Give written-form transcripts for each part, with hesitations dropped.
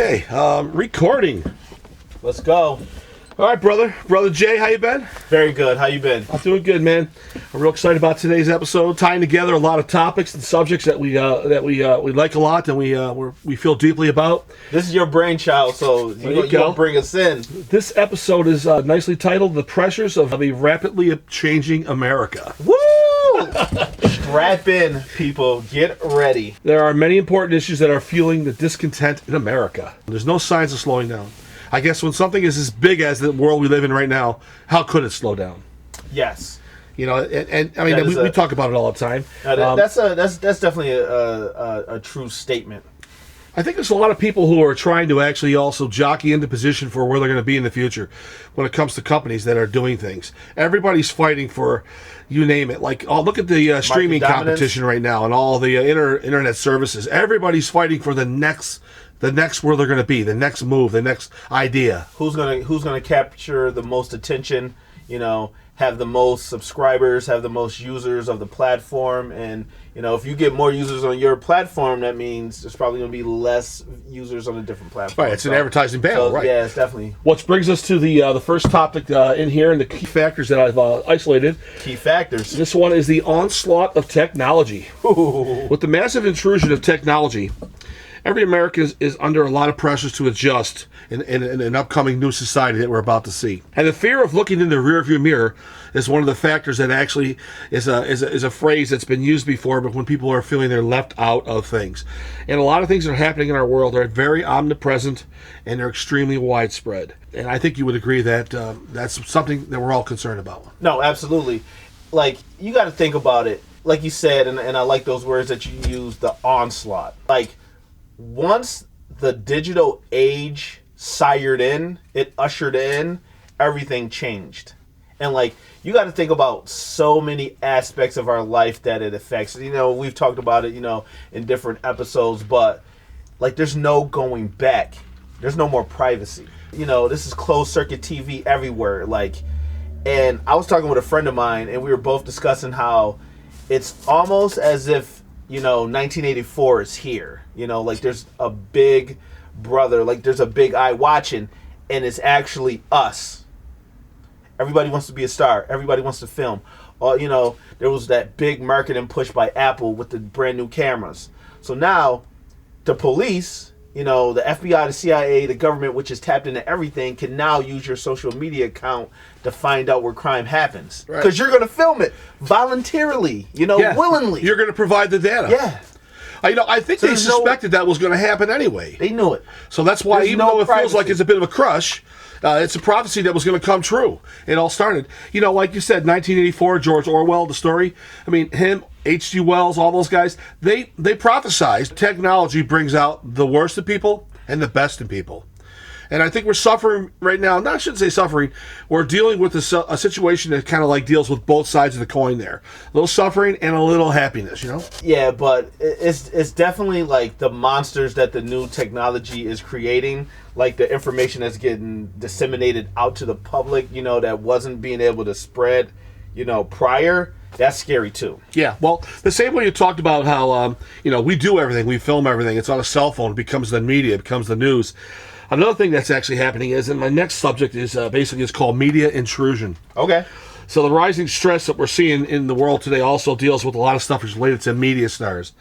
Okay, recording. Let's go. All right, brother Jay, how you been? Very good. How you been? I'm doing good, man. I'm real excited about today's episode, tying together a lot of topics and subjects that we like a lot and we feel deeply about. This is your brainchild, so you gonna bring us in. This episode is nicely titled "The Pressures of a Rapidly Changing America." Woo! Strap in, people. Get ready. There are many important issues that are fueling the discontent in America. There's no signs of slowing down. I guess when something is as big as the world we live in right now, how could it slow down? Yes. You know, and I mean, we talk about it all the time. That's definitely a true statement. I think there's a lot of people who are trying to actually also jockey into position for where they're going to be in the future when it comes to companies that are doing things. Everybody's fighting for, you name it. Like, look at the streaming competition right now and all the internet services. Everybody's fighting for the next where they're going to be, the next move, the next idea. Who's gonna capture the most attention? You know, have the most subscribers, have the most users of the platform, and you know, if you get more users on your platform, that means there's probably going to be less users on a different platform. Right, it's an advertising battle, right? Yeah, it's definitely. Which brings us to the first topic in here, and the key factors that I've isolated. Key factors. This one is the onslaught of technology. Ooh. With the massive intrusion of technology, every American is under a lot of pressures to adjust in an upcoming new society that we're about to see. And the fear of looking in the rearview mirror is one of the factors that actually is a phrase that's been used before, but when people are feeling they're left out of things. And a lot of things that are happening in our world are very omnipresent and they're extremely widespread. And I think you would agree that that's something that we're all concerned about. No, absolutely. Like, you got to think about it. Like you said, and I like those words that you used, the onslaught. Like, once the digital age it ushered in, everything changed. And like, you got to think about so many aspects of our life that it affects. You know, we've talked about it, you know, in different episodes, but like, there's no going back. There's no more privacy. You know, this is closed circuit TV everywhere. Like, and I was talking with a friend of mine and we were both discussing how it's almost as if, you know, 1984 is here. You know, like there's a big brother, like there's a big eye watching, and it's actually us. Everybody wants to be a star. Everybody wants to film. You know, there was that big marketing push by Apple with the brand new cameras. So now, the police, you know, the FBI, the CIA, the government, which is tapped into everything, can now use your social media account to find out where crime happens. Because you're going to film it voluntarily, you know, willingly. You're going to provide the data. Yeah. You know, I think they suspected that was going to happen anyway. They knew it. So that's why, even though it feels like it's a bit of a crush, it's a prophecy that was going to come true. It all started, you know, like you said, 1984, George Orwell, the story. I mean, him, H.G. Wells, all those guys, they prophesized technology brings out the worst in people and the best in people. And I think we're suffering right now. I shouldn't say suffering. We're dealing with a situation that kind of like deals with both sides of the coin there. A little suffering and a little happiness, you know? Yeah, but it's definitely like the monsters that the new technology is creating, like the information that's getting disseminated out to the public, you know, that wasn't being able to spread, you know, prior. That's scary too. Yeah, well, the same way you talked about how, you know, we do everything, we film everything. It's on a cell phone, it becomes the media, it becomes the news. Another thing that's actually happening is, and my next subject is basically it's called media intrusion. Okay. So the rising stress that we're seeing in the world today also deals with a lot of stuff that's related to media stars.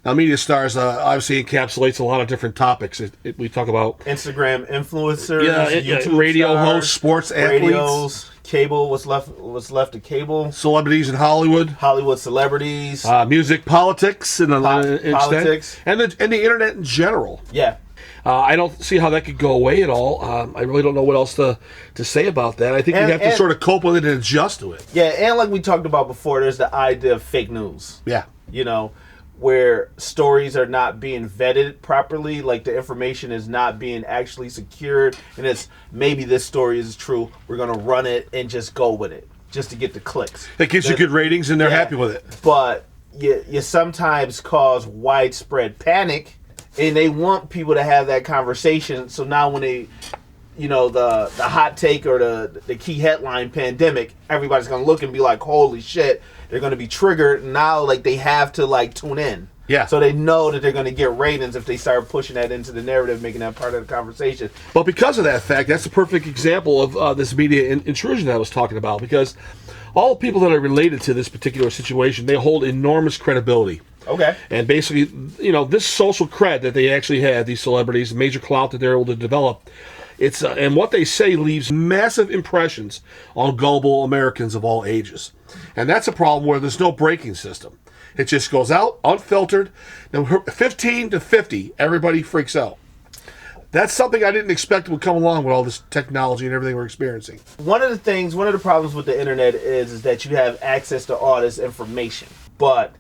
Now, media stars obviously encapsulates a lot of different topics. We talk about Instagram influencers, YouTube radio stars, hosts, sports athletes, radios, cable. What's left of cable? Celebrities in Hollywood, celebrities, music, politics, and politics, and the internet in general. Yeah. I don't see how that could go away at all. I really don't know what else to say about that. I think we have to sort of cope with it and adjust to it. Yeah, and like we talked about before, there's the idea of fake news. Yeah. You know, where stories are not being vetted properly, like the information is not being actually secured, and it's maybe this story is true, we're going to run it and just go with it, just to get the clicks. It gives you good ratings and they're happy with it. But you sometimes cause widespread panic, and they want people to have that conversation. So now when they, you know, the hot take or the key headline, pandemic, everybody's going to look and be like, holy shit, they're going to be triggered. Now, like, they have to, like, tune in. Yeah. So they know that they're going to get ratings if they start pushing that into the narrative, making that part of the conversation. But because of that fact, that's a perfect example of this media intrusion that I was talking about, because all the people that are related to this particular situation, they hold enormous credibility. Okay. And basically, this social cred that they actually have, these celebrities, major clout that they're able to develop, it's and what they say leaves massive impressions on gullible Americans of all ages. And that's a problem where there's no braking system. It just goes out, unfiltered. Now, 15 to 50, everybody freaks out. That's something I didn't expect would come along with all this technology and everything we're experiencing. One of the problems with the internet is that you have access to all this information. But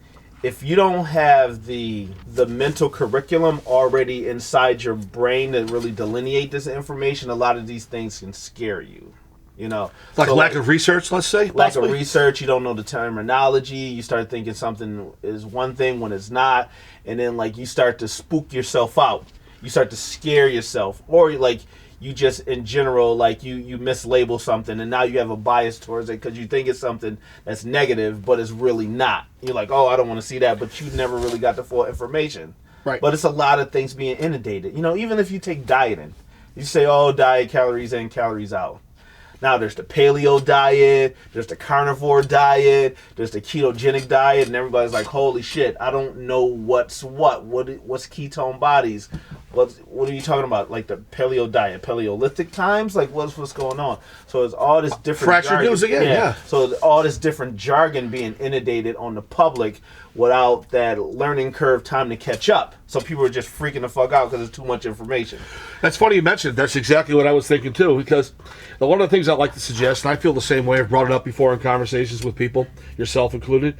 if you don't have the mental curriculum already inside your brain that really delineate this information, a lot of these things can scare you. Like lack of research, let's say? Lack of research, you don't know the terminology, you start thinking something is one thing when it's not, and then you start to spook yourself out. You start to scare yourself, or you just in general you mislabel something, and now you have a bias towards it because you think it's something that's negative, but it's really not. You're like, oh, I don't want to see that, but you never really got the full information. Right. But it's a lot of things being inundated. Even if you take dieting, you say, oh, diet, calories in, calories out. Now there's the paleo diet, there's the carnivore diet, there's the ketogenic diet, and everybody's like, holy shit, I don't know what's ketone bodies. What are you talking about? Like the paleo diet, Paleolithic times? What's going on? So it's all this different fractured news again, yeah. So it's all this different jargon being inundated on the public without that learning curve time to catch up. So people are just freaking the fuck out because it's too much information. That's funny you mentioned. That's exactly what I was thinking too, because one of the things I like to suggest, and I feel the same way, I've brought it up before in conversations with people, yourself included,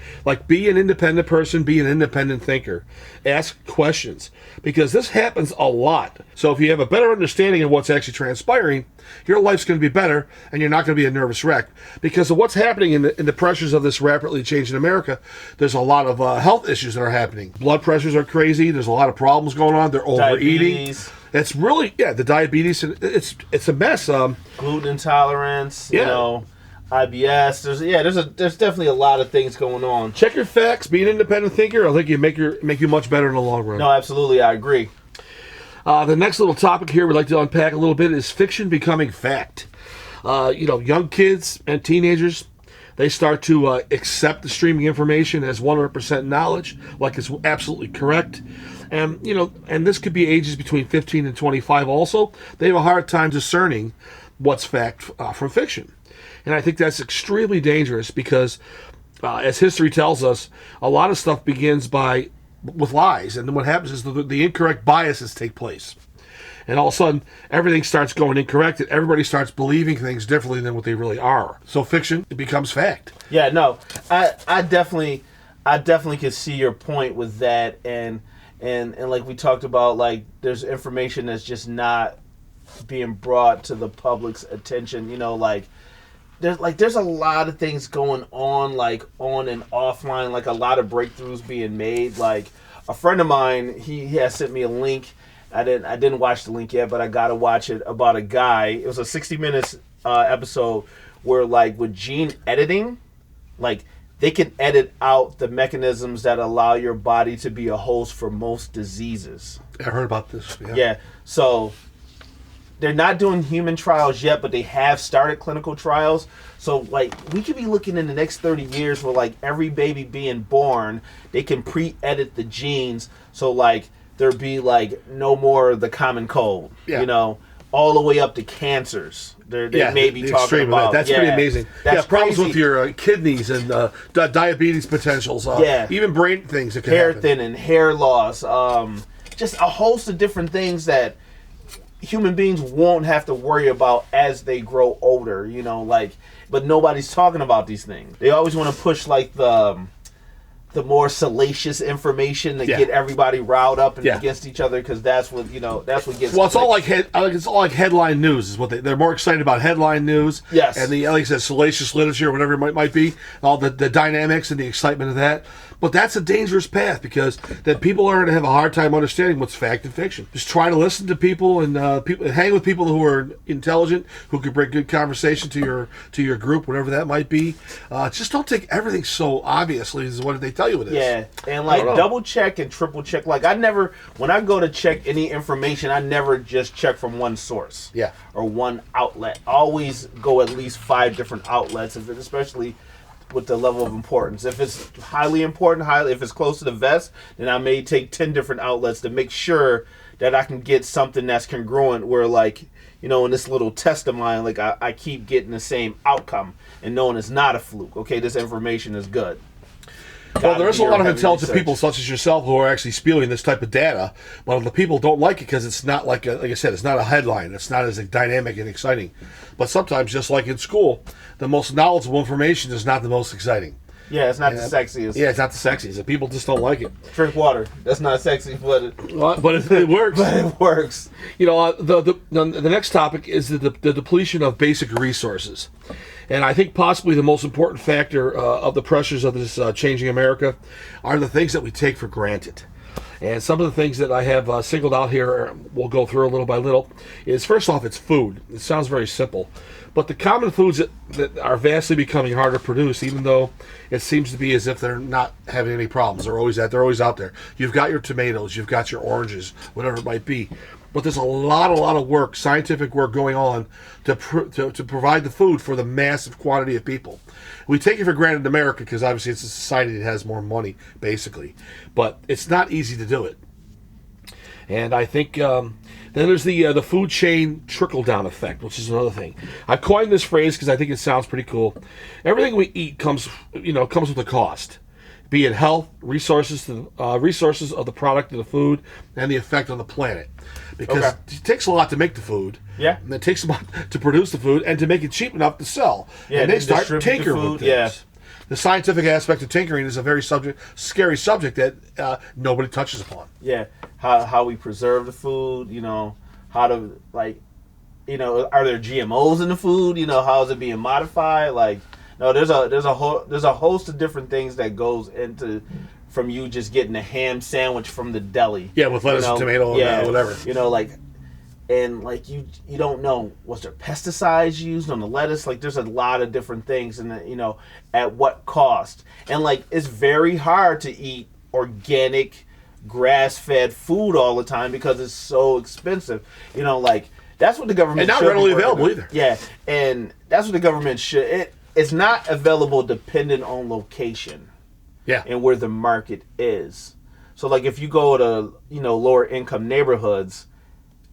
be an independent person, be an independent thinker. Ask questions, because this happens a lot. So if you have a better understanding of what's actually transpiring, your life's going to be better, and you're not going to be a nervous wreck. Because of what's happening in the pressures of this rapidly changing America, there's a lot of health issues that are happening. Blood pressures are crazy. There's a lot of problems going on. They're overeating. Diabetes. It's really, the diabetes, it's a mess. Gluten intolerance, IBS. There's definitely a lot of things going on. Check your facts. Be an independent thinker. I think you make you much better in the long run. No, absolutely, I agree. The next little topic here we'd like to unpack a little bit is fiction becoming fact. Young kids and teenagers, they start to accept the streaming information as 100% knowledge, like it's absolutely correct. And, and this could be ages between 15 and 25 also. They have a hard time discerning what's fact from fiction. And I think that's extremely dangerous because, as history tells us, a lot of stuff begins with lies. And then what happens is the incorrect biases take place. And all of a sudden, everything starts going incorrect, and everybody starts believing things differently than what they really are. So fiction, it becomes fact. Yeah, no, I definitely can see your point with that, and like we talked about, there's information that's just not being brought to the public's attention. There's a lot of things going on, on and offline, a lot of breakthroughs being made. A friend of mine, he has sent me a link. I didn't watch the link yet, but I gotta watch it, about a guy. It was a 60 minutes episode where with gene editing, they can edit out the mechanisms that allow your body to be a host for most diseases. I heard about this. Yeah. So they're not doing human trials yet, but they have started clinical trials. So we could be looking in the next 30 years where every baby being born, they can pre-edit the genes. So there be no more of the common cold, all the way up to cancers. They may be talking about. That's pretty amazing. That's problems crazy. with your kidneys and diabetes potentials. Even brain things that can hair happen. thinning, hair loss, just a host of different things that human beings won't have to worry about as they grow older. But nobody's talking about these things. They always want to push the more salacious information to get everybody riled up and against each other, because that's what gets. Well, it's all like headline news is what they're more excited about. Headline news, yes, and the salacious literature, whatever it might be, all the dynamics and the excitement of that. But that's a dangerous path, because then people are going to have a hard time understanding what's fact and fiction. Just try to listen to people and hang with people who are intelligent, who can bring good conversation to your group, whatever that might be. Just don't take everything so obviously as what they tell tell you it is. Yeah, and like double check and triple check. Like when I go to check any information, I never just check from one source. Yeah. Or one outlet. I always go at least 5 different outlets, especially with the level of importance. If it's highly important, if it's close to the vest, then I may take 10 different outlets to make sure that I can get something that's congruent where, like, you know, in this little test of mine, like I keep getting the same outcome and knowing it's not a fluke. Okay, this information is good. Well, there is a lot of intelligent people such as yourself who are actually spewing this type of data, but the people don't like it because it's not like I said, it's not a headline. It's not as dynamic and exciting. But sometimes, just like in school, the most knowledgeable information is not the most exciting. Yeah, it's not the sexiest. Yeah, it's not the sexiest. The people just don't like it. Drink water. That's not sexy, but it works. But it works. You know, the next topic is the depletion of basic resources. And I think possibly the most important factor of the pressures of this changing America are the things that we take for granted. And some of the things that I have singled out here, we'll go through a little by little, is first off, it's food. It sounds very simple. But the common foods that are vastly becoming harder to produce, even though it seems to be as if they're not having any problems. They're always out there. You've got your tomatoes, you've got your oranges, whatever it might be. But there's a lot of work, scientific work going on to provide the food for the massive quantity of people. We take it for granted in America because obviously it's a society that has more money, basically. But it's not easy to do it. And I think then there's the food chain trickle-down effect, which is another thing. I coined this phrase because I think it sounds pretty cool. Everything we eat comes with a cost. Be it health, resources of the product of the food, and the effect on the planet. Because it takes a lot to make the food. Yeah. And it takes a lot to produce the food and to make it cheap enough to sell. Yeah, and they start tinkering the food, with things. Yeah. The scientific aspect of tinkering is a very scary subject that nobody touches upon. Yeah. How we preserve the food, you know, how to, like, you know, are there GMOs in the food? You know, how is it being modified? Like, no, there's a host of different things that goes into from you just getting a ham sandwich from the deli. Yeah, with lettuce and tomato and whatever. You know, like, and like you don't know, was there pesticides used on the lettuce? Like, there's a lot of different things, and you know, at what cost? And like, it's very hard to eat organic, grass-fed food all the time because it's so expensive. You know, like, that's what the government and not readily available either. Yeah, and that's what the government should. It's not available dependent on location. Yeah. And where the market is. So like if you go to, you know, lower income neighborhoods,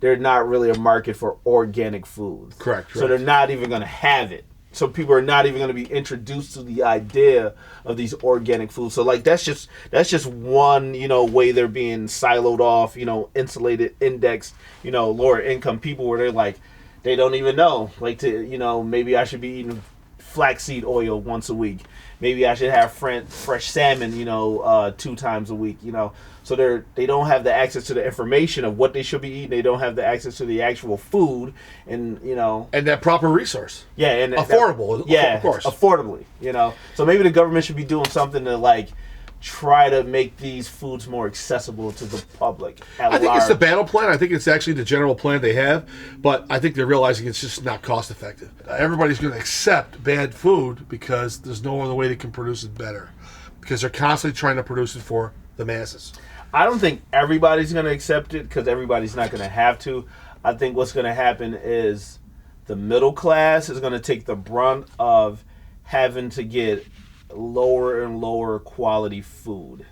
there's not really a market for organic food. Correct. So they're not even going to have it. So people are not even going to be introduced to the idea of these organic foods. So like that's just one, you know, way they're being siloed off, you know, insulated, indexed, you know, lower income people where they're like, they don't even know, like, to, you know, maybe I should be eating flaxseed oil once a week. Maybe I should have fresh salmon, you know, 2 times a week, you know. So they don't have the access to the information of what they should be eating. They don't have the access to the actual food, and you know, and that proper resource. Yeah, and affordable. Yeah, of course, affordably. You know, so maybe the government should be doing something to like try to make these foods more accessible to the public. I think it's the battle plan. I think it's actually the general plan they have, but I think they're realizing it's just not cost effective. Everybody's going to accept bad food because there's no other way they can produce it better, because they're constantly trying to produce it for the masses. I don't think everybody's going to accept it because everybody's not going to have to. I think what's going to happen is the middle class is going to take the brunt of having to get lower and lower quality food.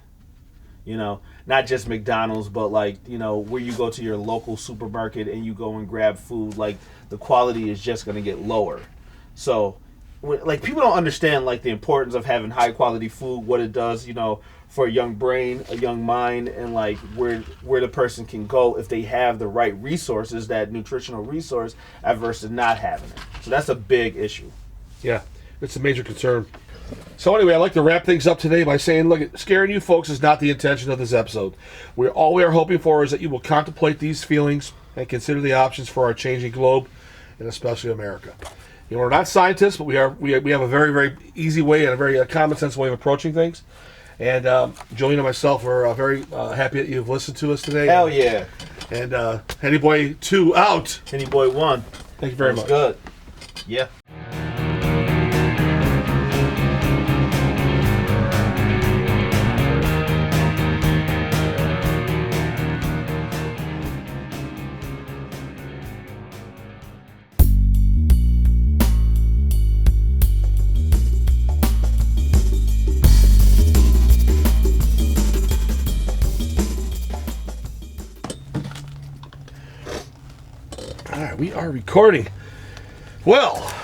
You know, not just McDonald's, but like, you know, where you go to your local supermarket and you go and grab food, like the quality is just going to get lower. So, like, people don't understand like the importance of having high quality food, what it does, you know, for a young brain, a young mind, and like where the person can go if they have the right resources, that nutritional resource, versus not having it. So that's a big issue. Yeah, it's a major concern. So anyway, I'd like to wrap things up today by saying, look, scaring you folks is not the intention of this episode. All we are hoping for is that you will contemplate these feelings and consider the options for our changing globe, and especially America. You know, we're not scientists, but we have a very, very easy way and a very common sense way of approaching things. And Jolene and myself are very happy that you've listened to us today. Hell yeah. And Henny Boy 2 out. Henny Boy 1. Thank you very much. Good. Yeah. are recording. Well,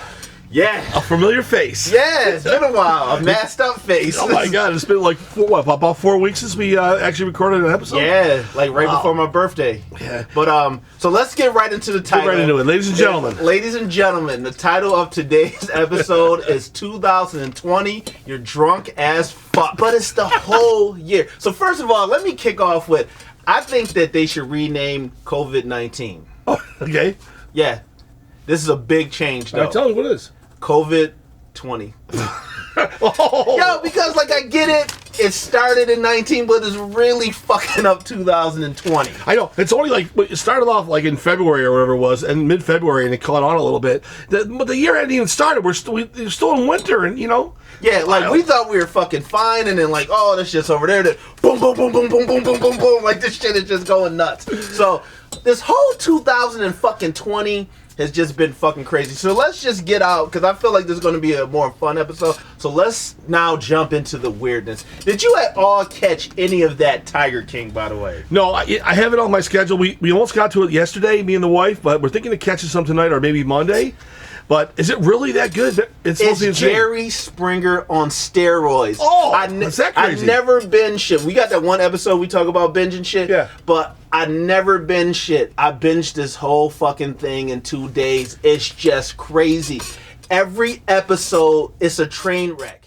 yeah, a familiar face. Yeah, it's been a while. A masked up face. Oh my God, it's been like about 4 weeks since we actually recorded an episode. Yeah, like right before my birthday. Yeah. But so let's get right into the title. Get right into it, ladies and gentlemen. Ladies and gentlemen, the title of today's episode is 2020. You're drunk as fuck, but it's the whole year. So first of all, let me kick off with, I think that they should rename COVID-19. Oh, okay. Yeah, this is a big change, though. All right, tell me what it is. COVID-20. Oh. Yo, because like I get it. It started in 19, but it's really fucking up 2020. I know. It's only like, it started off like in February or whatever it was, and mid-February, and it caught on a little bit. But the year hadn't even started. We're still in winter, and you know. Yeah, like we thought we were fucking fine, and then like, oh, this shit's over there. Then boom, boom, boom, boom, boom, boom, boom, boom, boom. Like this shit is just going nuts. So this whole 2020 has just been fucking crazy. So let's just get out, because I feel like this is going to be a more fun episode. So let's now jump into the weirdness. Did you at all catch any of that Tiger King, by the way? No, I have it on my schedule. We almost got to it yesterday, me and the wife, but we're thinking of catching some tonight or maybe Monday. But is it really that good? It's supposed to be insane. Jerry Springer on steroids. Oh, is that crazy? I never binge shit. We got that one episode we talk about binging shit. Yeah. But I never binge shit. I binged this whole fucking thing in 2 days. It's just crazy. Every episode is a train wreck.